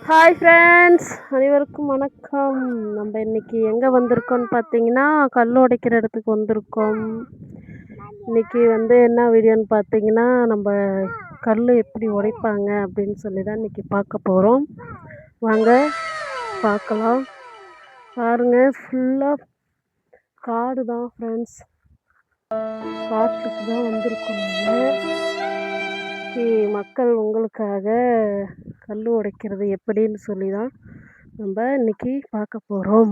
Hi friends, அனைவருக்கும் வணக்கம். நம்ம இன்னைக்கு எங்கே வந்திருக்கோம்னு பார்த்தீங்கன்னா, கல் உடைக்கிற இடத்துக்கு வந்திருக்கோம். இன்னைக்கு என்ன வீடியோன்னு பார்த்தீங்கன்னா, நம்ம கல் எப்படி உடைப்பாங்க அப்படின்னு சொல்லி தான் இன்னைக்கு பார்க்க போகிறோம். வாங்க பார்க்கலாம். பாருங்க, ஃபுல்லாக காடு தான் ஃப்ரெண்ட்ஸ். காட்டுக்கு தான் வந்திருக்கோம். மக்கள் உங்களுக்காக கல் உடைக்கிறது எப்படின்னு சொல்லி தான் நம்ம இன்னைக்கு பார்க்க போகிறோம்.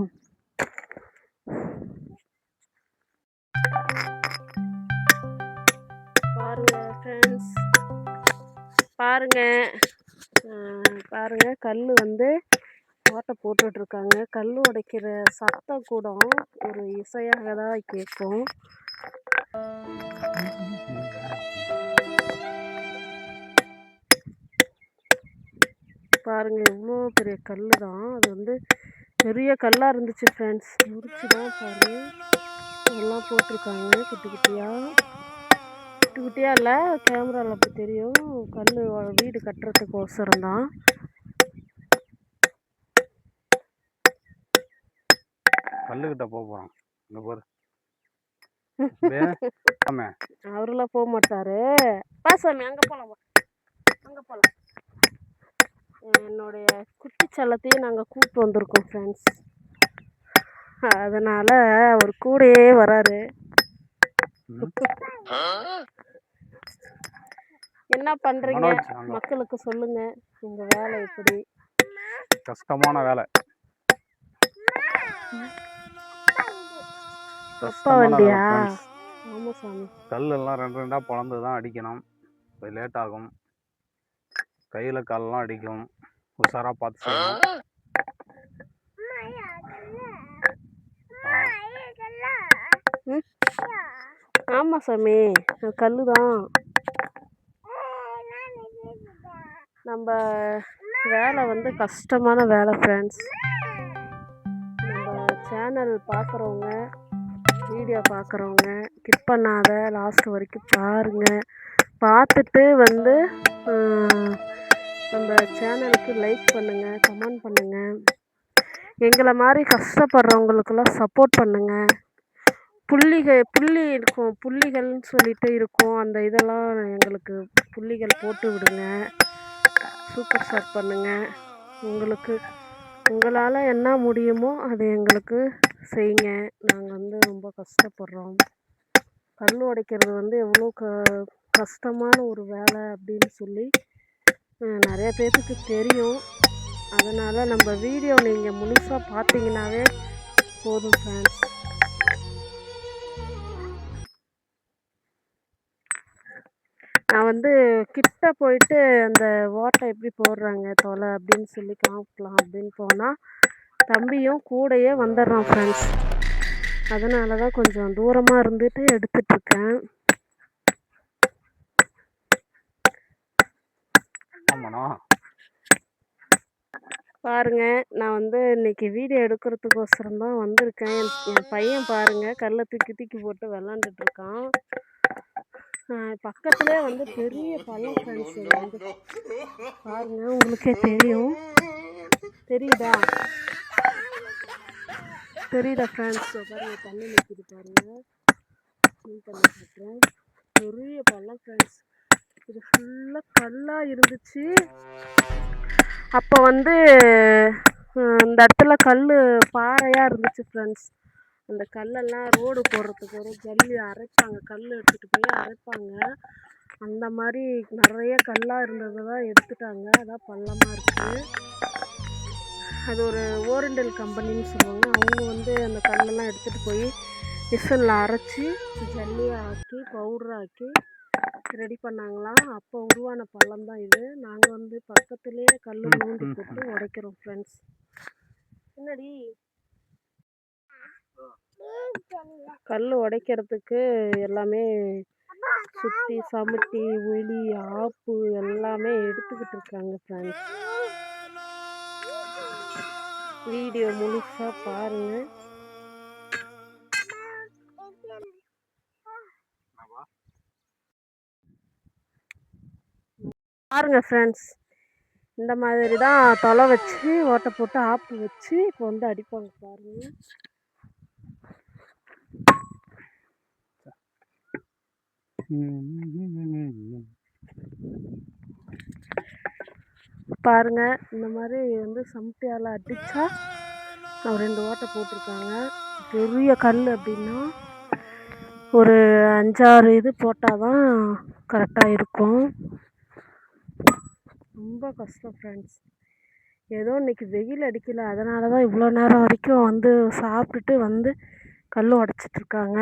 பாருங்க ஃப்ரெண்ட்ஸ், பாருங்க கல் ஓட்டை போட்டுட்ருக்காங்க. கல் உடைக்கிற சத்தம் கூட ஒரு இசையாக தான் கேட்கும். பாருங்க, இவ்வளோ பெரிய கல் தான். அது பெரிய கல்லாக இருந்துச்சு ஃப்ரெண்ட்ஸ். முறிச்சு தான் பாருங்க எல்லாம் போட்டிருக்காங்க. குட்டி குட்டியாக இல்லை, கேமராவில் அப்படி தெரியும். கல் வீடு கட்டுறதுக்கோசரம் தான். கல்லுக்கிட்ட போகிறோம். இங்கே பாரு, அவரெல்லாம் போக மாட்டாரு. பாசாமி அங்கே போகலாம், அங்கே போகலாம். என்னுடைய குட்டி செல்லத்தையும் நாங்கள் கூப்பிட்டு வந்திருக்கோம் ஃப்ரெண்ட்ஸ். அதனால் அவர் கூடயே வராரு. என்ன பண்ணுறீங்க மக்களுக்கு சொல்லுங்க, உங்கள் வேலை எப்படி? கஷ்டமான வேலை. அப்பா வண்டியா? ஆமாம் சாமி. கல்லெல்லாம் ரெண்டு ரெண்டாக பிளந்து தான் அடிக்கணும். அது லேட் ஆகும். கையில் காலெல்லாம் அடிக்கும். உஷாராக பார்த்து செய்யணும். ஆமாம் சாமி, கல் தான். நம்ம வேலை கஷ்டமான வேலை ஃப்ரெண்ட்ஸ். நம்ம சேனல் பார்க்குறவங்க, வீடியோ பார்க்குறவங்க ஸ்கிப் பண்ணாத லாஸ்ட் வரைக்கும் பாருங்கள். பார்த்துட்டு நம்ம சேனலுக்கு லைக் பண்ணுங்கள், கமெண்ட் பண்ணுங்கள். எங்களை மாதிரி கஷ்டப்படுறவங்களுக்கெல்லாம் சப்போர்ட் பண்ணுங்கள். புள்ளி இருக்கும், புள்ளிகள்னு சொல்லிட்டு இருக்கும். அந்த இதெல்லாம் எங்களுக்கு புள்ளிகள் போட்டு விடுங்க. சூப்பர் ஸ்டார் பண்ணுங்கள். உங்களால் என்ன முடியுமோ அதை எங்களுக்கு செய்யுங்க. நாங்கள் ரொம்ப கஷ்டப்படுறோம். கல் உடைக்கிறது எவ்வளோ கஷ்டமான ஒரு வேலை அப்படின்னு சொல்லி நிறைய பேர்த்துக்கு தெரியும். அதனால் நம்ம வீடியோ நீங்கள் முழுசாக பார்த்தீங்கன்னாவே போதும் ஃப்ரெண்ட்ஸ். நான் கிட்ட போயிட்டு அந்த ஓட்டை எப்படி போடுறாங்க தொலை அப்படின்னு சொல்லி காமிக்கலாம் அப்படின்னு போனால் தம்பியும் கூடயே வந்துடுறான் ஃப்ரெண்ட்ஸ். அதனால தான் கொஞ்சம் தூரமாக இருந்துட்டு எடுத்துட்ருக்கேன். பாருங்க, நான் இன்னைக்கு வீடியோ எடுக்கிறதுக்கோசரம் தான் வந்திருக்கேன். என் பையன் பாருங்க கல்லை தூக்கி போட்டு விளாண்டுட்டு இருக்கான். பக்கத்துலேயே பெரிய பள்ளம் ஃப்ரெண்ட்ஸ். பாருங்க, உங்களுக்கே தெரியும். தெரியுதா ஃப்ரெண்ட்ஸ்? பாருங்க, தண்ணி நிற்கிது பாருங்க. தண்ணி காட்டுறேன். பெரிய பள்ளம் ஃப்ரெண்ட்ஸ். இது ஃபுல்லாக கல்லாக இருந்துச்சு. அப்போ இந்த இடத்துல கல் பாறையாக இருந்துச்சு ஃப்ரெண்ட்ஸ். அந்த கல்லெல்லாம் ரோடு போடுறதுக்கு ஒரு ஜல்லி அரைப்பாங்க, கல் எடுத்துகிட்டு போய் அரைப்பாங்க. அந்த மாதிரி நிறைய கல்லாக இருந்ததை தான் எடுத்துட்டாங்க. அதான் பள்ளமாக இருக்குது. அது ஒரு ஓரண்டல் கம்பெனின்னு சொல்லுவாங்க. அவங்க அந்த கல்லெல்லாம் எடுத்துகிட்டு போய் மிஷினில் அரைச்சி ஜல்லியாக ஆக்கி பவுடராக்கி ரெடி பண்ணாங்களாம். அப்போ உருவான பள்ளம் தான் இது. நாங்கள் பக்கத்துலேயே கல் நோண்டி போட்டு உடைக்கிறோம் ஃப்ரெண்ட்ஸ். என்னடி கல் உடைக்கிறதுக்கு எல்லாமே சுத்தி சமுட்டி உளி ஆப்பு எல்லாமே எடுத்துக்கிட்டு இருக்காங்க ஃப்ரெண்ட்ஸ். வீடியோ முழுசா பாருங்க. பாருங்க ஃப்ரெண்ட்ஸ், இந்த மாதிரி தான் தொலை வச்சு ஓட்டை போட்டு ஆப்பு வச்சு இப்போ வந்து அடிப்பாங்க பாருங்க. பாருங்க இந்த மாதிரி வந்து சமட்டியால் அடித்தா ஒரு 2 ஓட்டை போட்டிருக்காங்க. பெரிய கல் அப்படின்னா ஒரு 5-6 இது போட்டால் தான் கரெக்டாக இருக்கும். ரொம்ப கஷ்டம் ஃப்ரெண்ட்ஸ். ஏதோ இன்னைக்கு வெயில் அடிக்கல, அதனால தான் இவ்வளோ நேரம் வரைக்கும் வந்து சாப்பிட்டுட்டு வந்து கல் உடச்சிட்ருக்காங்க.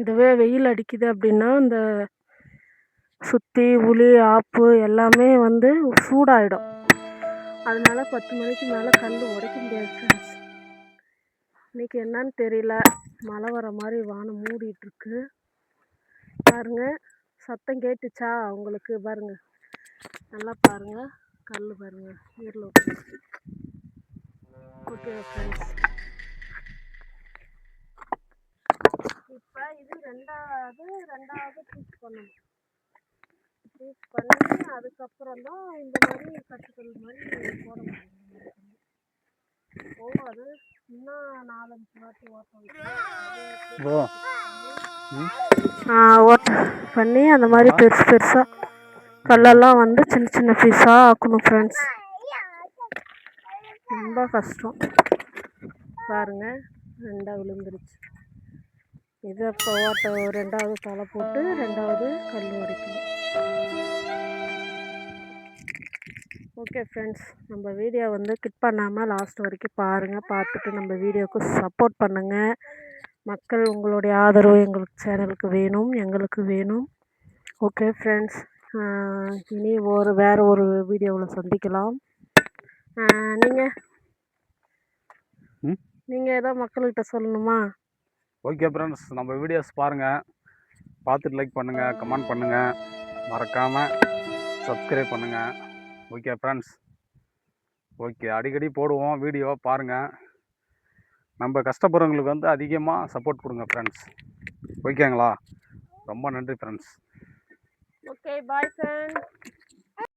இதுவே வெயில் அடிக்குது அப்படின்னா இந்த சுற்றி உளி ஆப்பு எல்லாமே வந்து சூடாயிடும். அதனால 10 மணிக்கு மேலே கல் உடைக்க முடியாது ஃப்ரெண்ட்ஸ். இன்னைக்கு என்னன்னு தெரியல, மழை வர மாதிரி வானம் மூடிட்டுருக்கு. பாருங்க சத்தம் கேட்டுச்சா உங்களுக்கு? பாருங்க நல்லா பாருங்க, கல் பாருங்க நீரில் ஊற்றி. ஓகே ஃப்ரெண்ட்ஸ், இப்போ இது ரெண்டாவது பீஸ் பண்ணணும். பீஸ் பண்ணி அதுக்கப்புறம் தான் இந்த மாதிரி கட்டுக்கல் மாதிரி போட முடியும். அது இன்னும் 4-5 வாட்டி ஓட்டை பண்ணி அந்த மாதிரி பெருசு பெருசாக கல்லெல்லாம் வந்து சின்ன சின்ன பீஸாக ஆக்கணும் ஃப்ரெண்ட்ஸ். ரொம்ப கஷ்டம். பாருங்க 2 விழுந்துருச்சு. இது அப்போ ஓட்டை 2வது தலை போட்டு 2வது கல் உடைக்கணும். ஓகே ஃப்ரெண்ட்ஸ், நம்ம வீடியோ வந்து கிட் பண்ணாமல் லாஸ்ட் வரைக்கும் பாருங்கள். பார்த்துட்டு நம்ம வீடியோவுக்கு சப்போர்ட் பண்ணுங்கள். மக்கள் உங்களுடைய ஆதரவு எங்களுக்கு சேனலுக்கு வேணும், எங்களுக்கு வேணும். ஓகே ஃப்ரெண்ட்ஸ், இனி வேறு ஒரு வீடியோவில் சந்திக்கலாம். நீங்கள் ஏதோ மக்கள்கிட்ட சொல்லணுமா? ஓகே ஃப்ரெண்ட்ஸ், நம்ம வீடியோஸ் பாருங்கள், பார்த்துட்டு லைக் பண்ணுங்கள், கமெண்ட் பண்ணுங்கள், மறக்காமல் சப்ஸ்கிரைப் பண்ணுங்கள். ஓகே ஃப்ரெண்ட்ஸ், ஓகே அடிக்கடி போடுவோம் வீடியோ பாருங்கள். நம்ம கஷ்டப்படுறவங்களுக்கு வந்து அதிகமாக சப்போர்ட் கொடுங்க ஃப்ரெண்ட்ஸ். ஓகேங்களா? ரொம்ப நன்றி ஃப்ரெண்ட்ஸ். Okay bye friends.